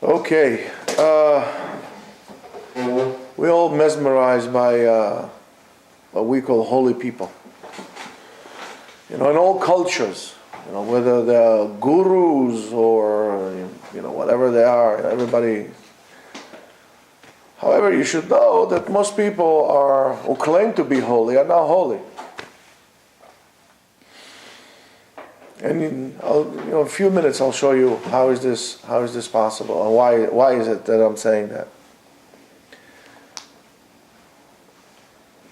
Okay, we're all mesmerized by what we call holy people. In all cultures, whether they're gurus or, whatever they are, everybody. However, you should know that most people who claim to be holy are not holy. And in a few minutes I'll show you how is this possible and why is it that I'm saying that.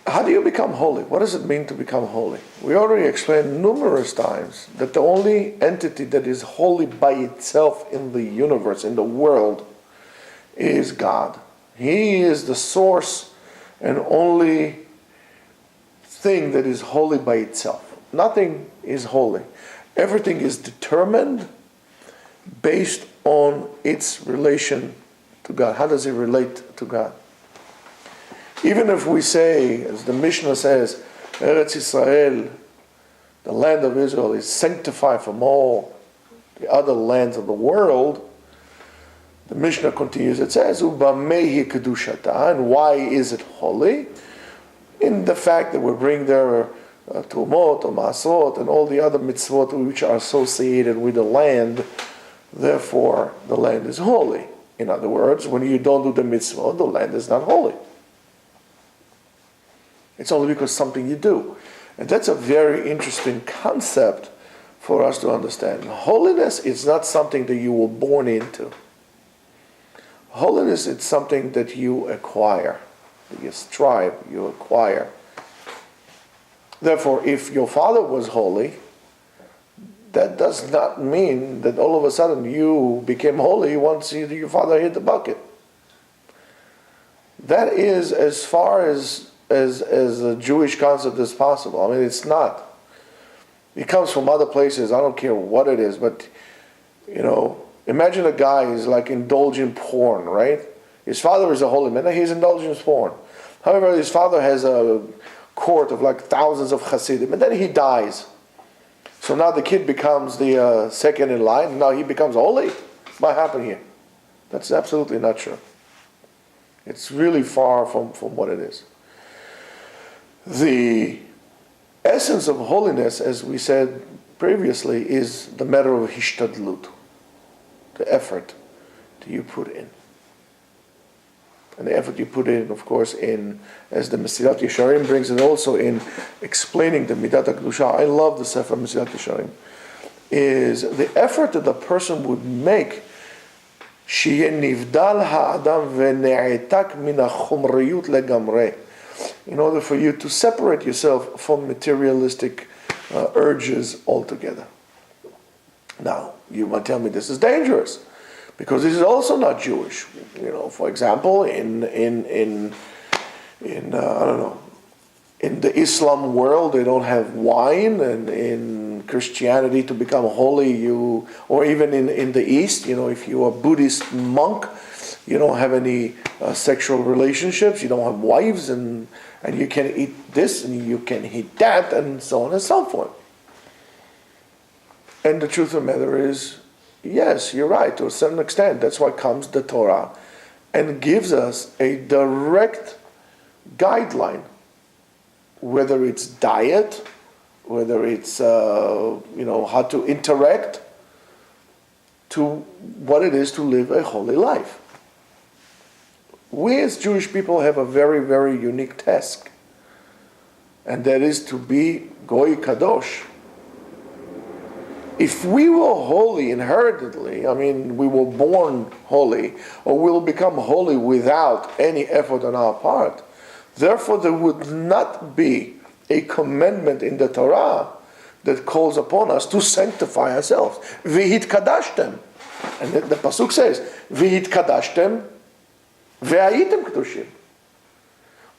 How do you become holy? What does it mean to become holy? We already explained numerous times that the only entity that is holy by itself in the universe, in the world, is God. He is the source and only thing that is holy by itself. Nothing is holy. Everything is determined based on its relation to God. How does it relate to God? Even if we say, as the Mishnah says, Eretz Yisrael, the land of Israel, is sanctified from all the other lands of the world, the Mishnah continues, it says, Ubamehi Kedushata, and why is it holy? In the fact that we bring there Tumot or Masot and all the other mitzvot which are associated with the land, therefore the land is holy. In other words, when you don't do the mitzvot, the land is not holy. It's only because something you do. And that's a very interesting concept for us to understand. Holiness is not something that you were born into. Holiness is something that you acquire, that you strive, you acquire. Therefore, if your father was holy, that does not mean that all of a sudden you became holy once your father hit the bucket. That is as far as a Jewish concept as possible. I mean, it's not. It comes from other places. I don't care what it is, but imagine a guy who's like indulging porn, right? His father is a holy man, and he's indulging porn. However, his father has a court of like thousands of Hasidim, and then he dies. So now the kid becomes the second in line, and now he becomes holy. What happened here? That's absolutely not true. It's really far from what it is. The essence of holiness, as we said previously, is the matter of hishtadlut, the effort that you put in. And the effort you put in, of course, as the Mesilat Yesharim brings it also in explaining the Midat HaKdusha. I love the Sefer Mesilat Yesharim. Is the effort that the person would make שיהיה נבדל האדם ונעתק מן החומריות לגמרי, in order for you to separate yourself from materialistic urges altogether. Now, you might tell me this is dangerous, because this is also not Jewish. For example, in the Islam world, they don't have wine, and in Christianity, to become holy, or even in the East, if you're a Buddhist monk, you don't have any sexual relationships, you don't have wives, and you can eat this, and you can eat that, and so on and so forth. And the truth of the matter is, yes, you're right, to a certain extent. That's why comes the Torah and gives us a direct guideline, whether it's diet, whether it's how to interact, to what it is to live a holy life. We as Jewish people have a very, very unique task, and that is to be Goy Kadosh. If we were holy inheritedly, we were born holy, or we'll become holy without any effort on our part, therefore there would not be a commandment in the Torah that calls upon us to sanctify ourselves. V'hit kadashtem. And the Pasuk says, V'hit kadashtem ve'ayitem kedushim.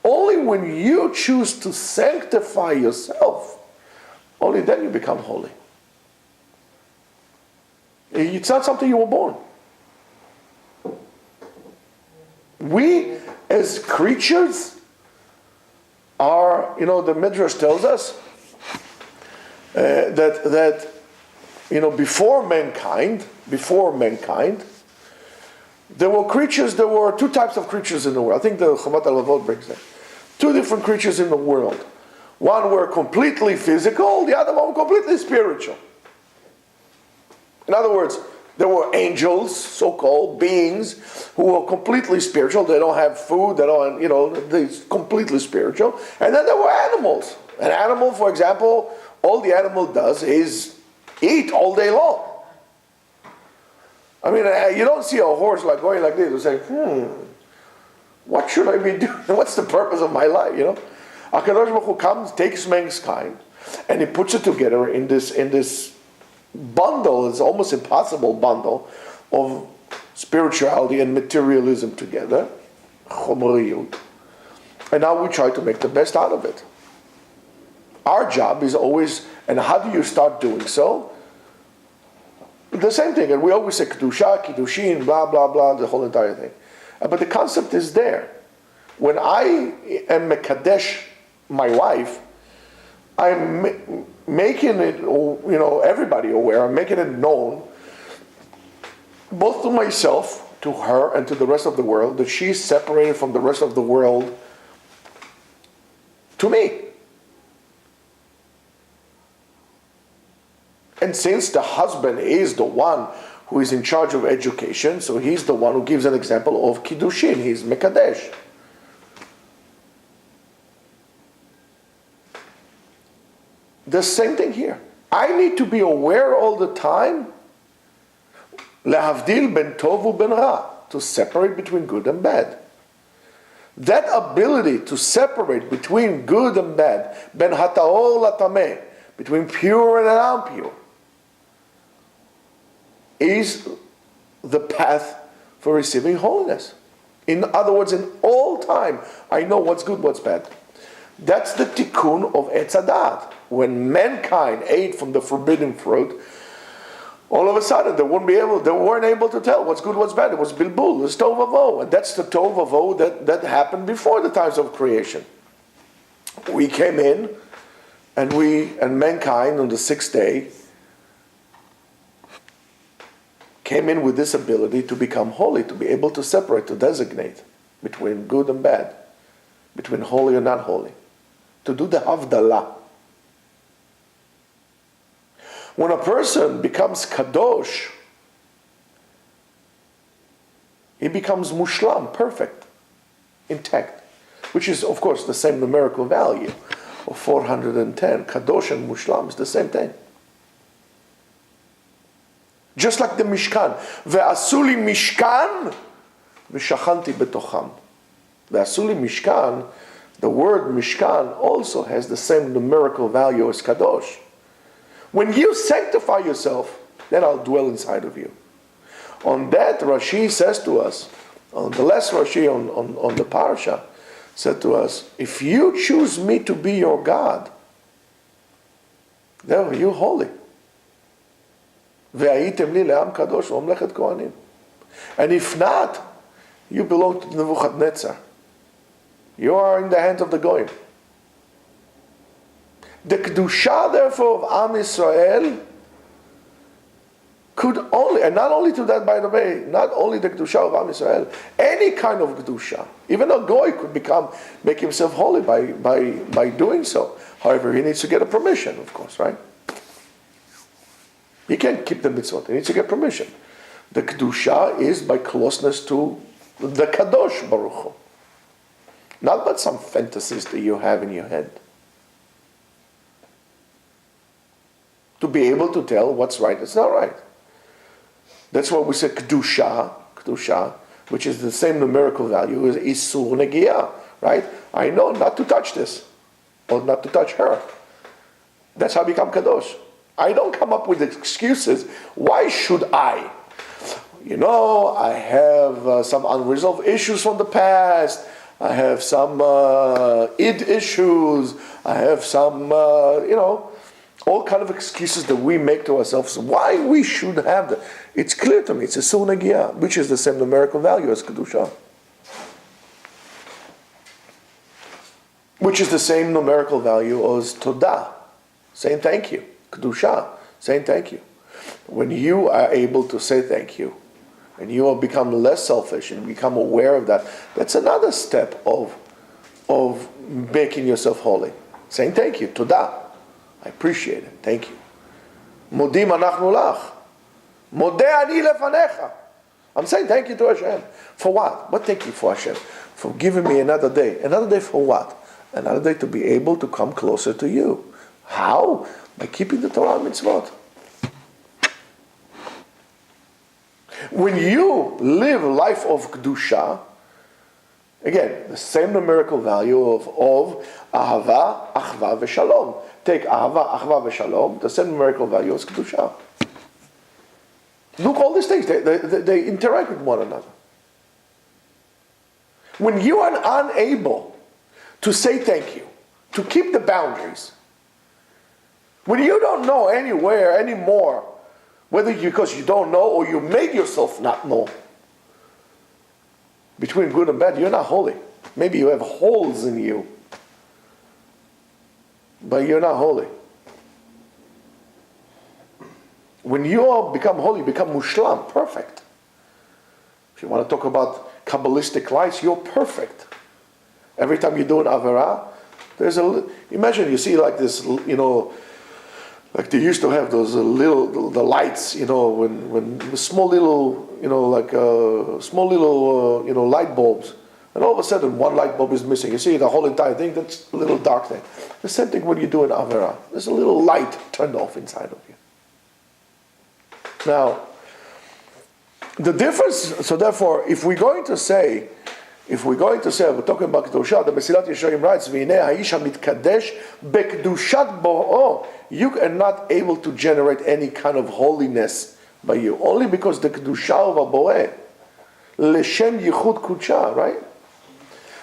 Only when you choose to sanctify yourself, only then you become holy. It's not something you were born. We, as creatures, are, the Midrash tells us that before mankind, There were two types of creatures in the world. I think the Chomat HaLevavot brings that. Two different creatures in the world. One were completely physical, the other one completely spiritual. In other words, there were angels, so-called beings, who were completely spiritual. They don't have food, they're completely spiritual. And then there were animals. An animal, for example, all the animal does is eat all day long. I mean, you don't see a horse like going like this and saying, what should I be doing? What's the purpose of my life, HaKadosh Baruch Hu comes, takes mankind, and he puts it together in this bundle, it's almost impossible bundle of spirituality and materialism together, chomeriyut. And now we try to make the best out of it. Our job is always, and how do you start doing so? The same thing, and we always say kedusha, kiddushin, blah, blah, blah, the whole entire thing. But the concept is there. When I am mekadesh my wife, I'm making it, everybody aware, I'm making it known, both to myself, to her, and to the rest of the world, that she's separated from the rest of the world to me. And since the husband is the one who is in charge of education, so he's the one who gives an example of kiddushin, he's mekadesh. The same thing here. I need to be aware all the time, lehavdil ben tov u'ben ra, to separate between good and bad. That ability to separate between good and bad, ben hataor latameh, between pure and impure, is the path for receiving holiness. In other words, in all time, I know what's good, what's bad. That's the tikkun of Etz Hadat. When mankind ate from the forbidden fruit, all of a sudden they weren't able to tell what's good, what's bad. It was bilbul, it was tov vavo, and that's the tov vavo that happened before the times of creation. We came in, and mankind on the sixth day came in with this ability to become holy, to be able to separate, to designate between good and bad, between holy and not holy, to do the havdalah. When a person becomes kadosh, he becomes mushlam, perfect, intact, which is, of course, the same numerical value of 410. Kadosh and mushlam is the same thing. Just like the Mishkan. Ve'asuli Mishkan v'shachanti betocham. Ve'asuli Mishkan, the word Mishkan also has the same numerical value as Kadosh. When you sanctify yourself, then I'll dwell inside of you. On that, Rashi says to us, on the last Rashi on the parasha, said to us, if you choose me to be your God, then you're holy. והייתם לי לעם קדוש וממלכת כהנים. And if not, you belong to Nebuchadnezzar. You are in the hands of the Goyim. The Kedusha, therefore, of Am Yisrael could only, and not only to that, by the way, not only the Kedusha of Am Yisrael, any kind of Kedusha, even a Goy could make himself holy by doing so. However, he needs to get a permission, of course, right? He can't keep the mitzvot. He needs to get permission. The Kedusha is by closeness to the Kadosh Baruch Hu. Not by some fantasies that you have in your head. To be able to tell what's right, it's not right. That's why we say Kedusha, which is the same numerical value as Isur Negiah, right? I know not to touch this, or not to touch her. That's how I become Kadosh. I don't come up with excuses. Why should I? I have some unresolved issues from the past. I have some id issues. I have some, all kind of excuses that we make to ourselves. Why we should have that? It's clear to me. It's a sunagia, which is the same numerical value as Kedusha. Which is the same numerical value as Todah, saying thank you. Kedusha, saying thank you. When you are able to say thank you, and you will become less selfish and become aware of that, that's another step of making yourself holy. Saying thank you, todah. I appreciate it, thank you. Modim anachnu lach. Modeh ani lefanecha. I'm saying thank you to Hashem. For what? What thank you for, Hashem? For giving me another day. Another day for what? Another day to be able to come closer to you. How? By keeping the Torah and mitzvot. When you live a life of Kedusha, again, the same numerical value of Ahava, Achva, Veshalom. Take Ahava, Achva, Veshalom, the same numerical value as Kedusha. Look, all these things, they interact with one another. When you are unable to say thank you, to keep the boundaries, when you don't know anywhere anymore, whether because you don't know or you made yourself not know, between good and bad, you're not holy. Maybe you have holes in you, but you're not holy. When you all become holy, you become mushlam, perfect. If you want to talk about Kabbalistic lights, you're perfect. Every time you do an avera, imagine you see like this, like they used to have those the lights, when small little, light bulbs. And all of a sudden, one light bulb is missing. You see the whole entire thing, that's a little dark thing. The same thing when you do an avera. There's a little light turned off inside of you. Now, the difference, so therefore, if we're going to say, we're talking about Kedusha, the Mesilat Yesharim writes, V'ineh ha'isha mitkadesh bekedushat bo'o. You are not able to generate any kind of holiness by you, only because the Kedusha of Bo'eh, L'shem yichud kudsha, right?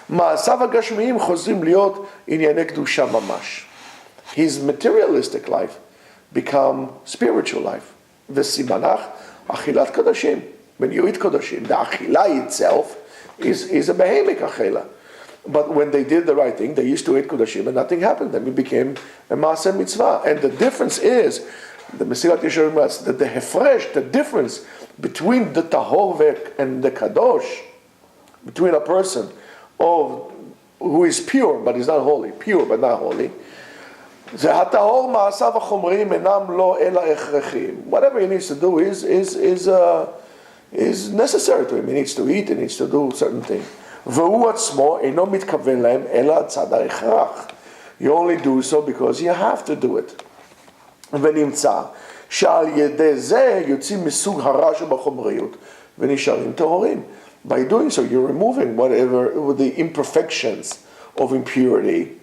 Ma'asav ha'gashmiyim chozrim liot inyanei Kedusha mamash. His materialistic life become spiritual life. V'simanach achilat kodashim. When you eat kodashim, the achila itself is a behemic achila. But when they did the right thing, they used to eat kodashim and nothing happened. Then it became a maaseh mitzvah. And the difference is, the Mesilat Yesharim writes, that the hefresh, the difference between the tahor and the kadosh, between a person who is pure but is not holy, pure but not holy, whatever he needs to do is necessary to him. He needs to eat, he needs to do certain things. You only do so because you have to do it. By doing so, you're removing whatever the imperfections of impurity,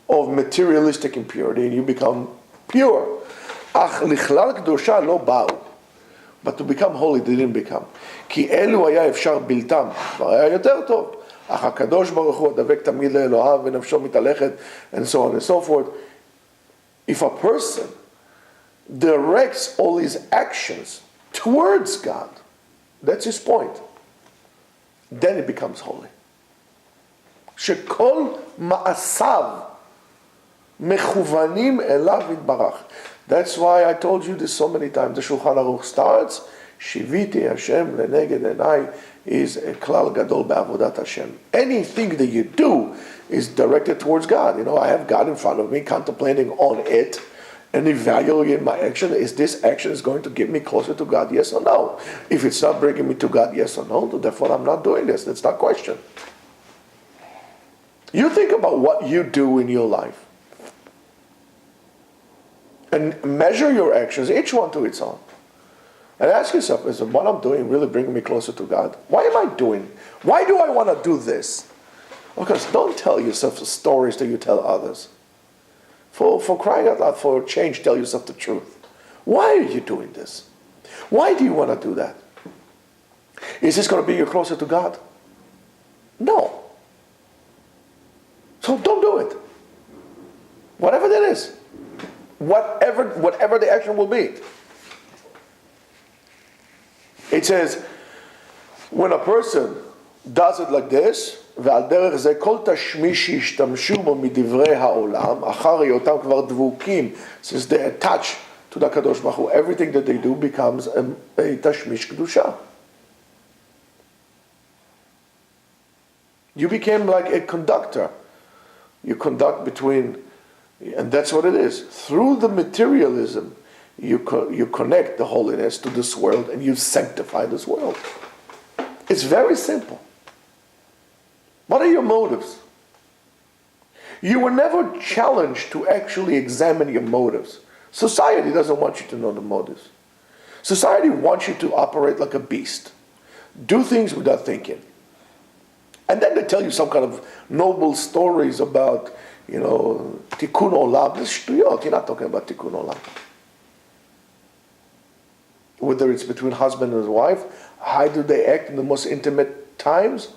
of materialistic impurity, and you become pure. But to become holy, they didn't become. כי אלו היה אפשר בלתם, כבר היה יותר טוב. אך הקדוש ברוך הוא הדבק תמיד לאלוהיו ונפשו מתהלכת, and so on and so forth. If a person directs all his actions towards God, that's his point, then it becomes holy. שכל מעשיו מכוונים אליו יתברך. That's why I told you this so many times. The Shulchan Aruch starts, Shiviti Hashem leneged enai is a klal gadol be'avodat Hashem. Anything that you do is directed towards God. I have God in front of me, contemplating on it, and evaluating my action. Is this action is going to get me closer to God, yes or no? If it's not bringing me to God, yes or no, therefore I'm not doing this. That's not question. You think about what you do in your life. And measure your actions, each one to its own. And ask yourself, is what I'm doing really bringing me closer to God? Why am I doing? Why do I want to do this? Because don't tell yourself the stories that you tell others. For crying out loud, for a change, tell yourself the truth. Why are you doing this? Why do you want to do that? Is this going to bring you closer to God? No. So don't do it. Whatever that is. Whatever the action will be. It says, when a person does it like this, ועל דרך זה כל תשמיש שהשתמשו בו מדברי העולם, אחר היותם כבר דבוקים, since they attach to the Kadosh Baruch Hu, everything that they do becomes a תשמיש קדושה. You became like a conductor. You conduct between, and that's what it is. Through the materialism, you connect the holiness to this world and you sanctify this world. It's very simple. What are your motives? You were never challenged to actually examine your motives. Society doesn't want you to know the motives. Society wants you to operate like a beast. Do things without thinking. And then they tell you some kind of noble stories about, tikkun olam. This is shtuyot. You're not talking about tikkun olam. Whether it's between husband and his wife, how do they act in the most intimate times?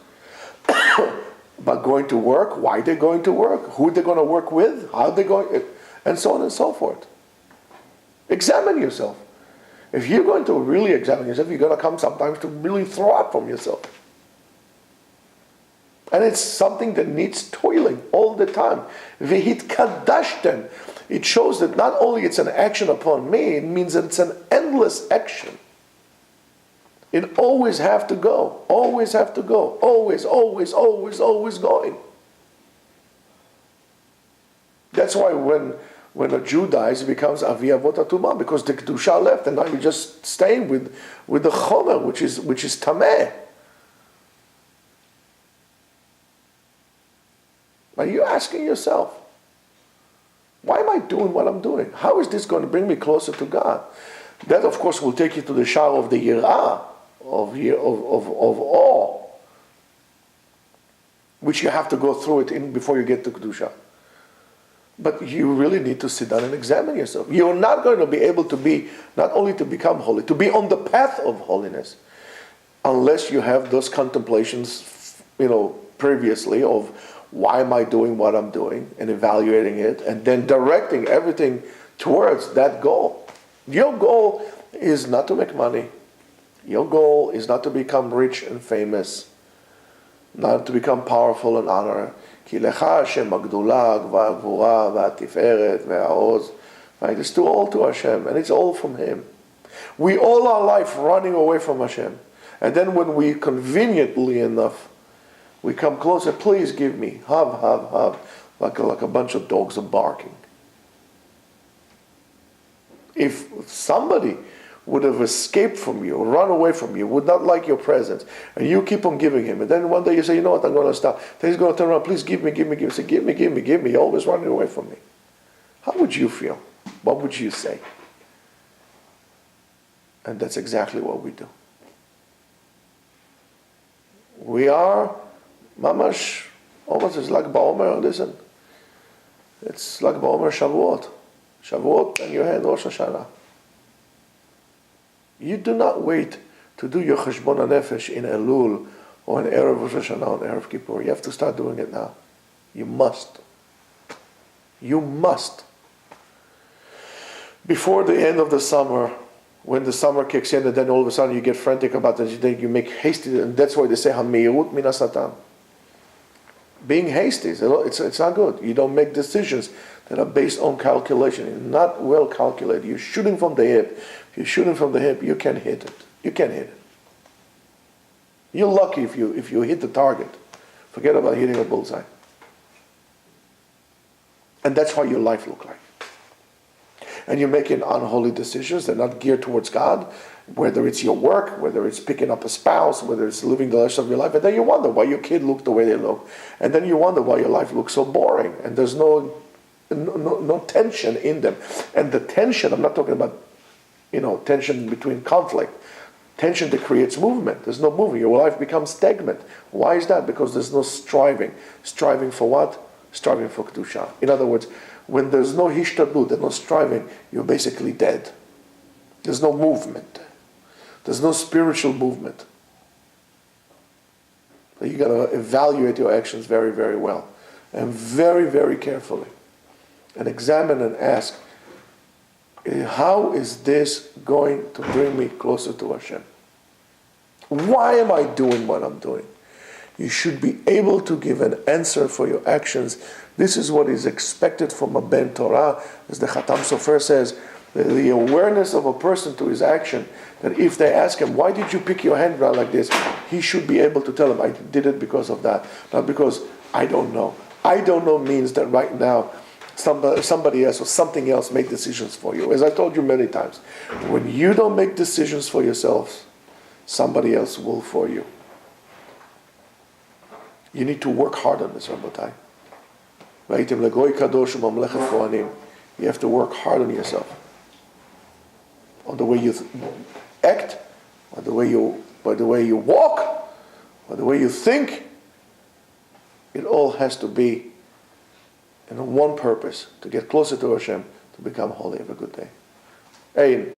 About going to work, why they're going to work, who they're going to work with, how they're going, and so on and so forth. Examine yourself. If you're going to really examine yourself, you're going to come sometimes to really throw up from yourself. And it's something that needs toiling all the time. V'hit kadashtem. It shows that not only it's an action upon me, it means that it's an endless action. It always have to go. Always have to go. Always, always, always, always going. That's why when a Jew dies, he becomes Avi Avot HaTumah, because the Kedusha left, and now you're just staying with the Chomer, which is Tameh. Are you asking yourself, why am I doing what I'm doing? How is this going to bring me closer to God? That, of course, will take you to the Shah of the Yirah, of awe, which you have to go through it before you get to Kedusha. But you really need to sit down and examine yourself. You're not going to be able to be, not only to become holy, to be on the path of holiness, unless you have those contemplations, previously of why am I doing what I'm doing, and evaluating it, and then directing everything towards that goal. Your goal is not to make money. Your goal is not to become rich and famous, not to become powerful and honored. כי לך השם הגדולה והגבורה והתפארת והעוז. Right? It's all to Hashem, and it's all from Him. We all our life running away from Hashem. And then when we conveniently enough, we come closer, please give me, have, like a bunch of dogs are barking. If somebody would have escaped from you, run away from you, would not like your presence, and you keep on giving him, and then one day you say, you know what, I'm going to stop. Then he's going to turn around, please give me. Say, give me. You're always running away from me. How would you feel? What would you say? And that's exactly what we do. We are, mamash, almost it's like Ba'omer, listen. It's like Ba'omer Shavuot. Shavuot, and your hand, Rosh Hashanah. You do not wait to do your Cheshbon HaNefesh in Elul or in Erev Rosh Hashanah or Erev Kippur. You have to start doing it now. You must. You must. Before the end of the summer, when the summer kicks in, and then all of a sudden you get frantic about it, then you make hasty, and that's why they say HaMeirut Min HaSatan. Being hasty, it's not good. You don't make decisions that are based on calculation. It's not well calculated. You're shooting from the hip. If you're shooting from the hip, you can hit it. You can hit it. You're lucky if you hit the target. Forget about hitting a bullseye. And that's how your life looks like. And you're making unholy decisions. They're not geared towards God. Whether it's your work, whether it's picking up a spouse, whether it's living the rest of your life. And then you wonder why your kid look the way they look. And then you wonder why your life looks so boring. And there's no tension in them. And the tension, I'm not talking about, tension between conflict. Tension that creates movement. There's no movement. Your life becomes stagnant. Why is that? Because there's no striving. Striving for what? Striving for Kedusha. In other words, when there's no hishtadlut, there's no striving, you're basically dead. There's no movement. There's no spiritual movement. So you got to evaluate your actions very, very well. And very, very carefully. And examine and ask, how is this going to bring me closer to Hashem? Why am I doing what I'm doing? You should be able to give an answer for your actions. This is what is expected from a Ben Torah. As the Khatam Sofer says, The awareness of a person to his action, that if they ask him, why did you pick your hand around like this? He should be able to tell them, I did it because of that, not because I don't know. I don't know means that right now somebody else or something else make decisions for you. As I told you many times, when you don't make decisions for yourselves, somebody else will for you. You need to work hard on this, Rabbotai. You have to work hard on yourself. On the way you act, by the way you walk, by the way you think. It all has to be in one purpose, to get closer to Hashem, to become holy. Have a good day. Amen.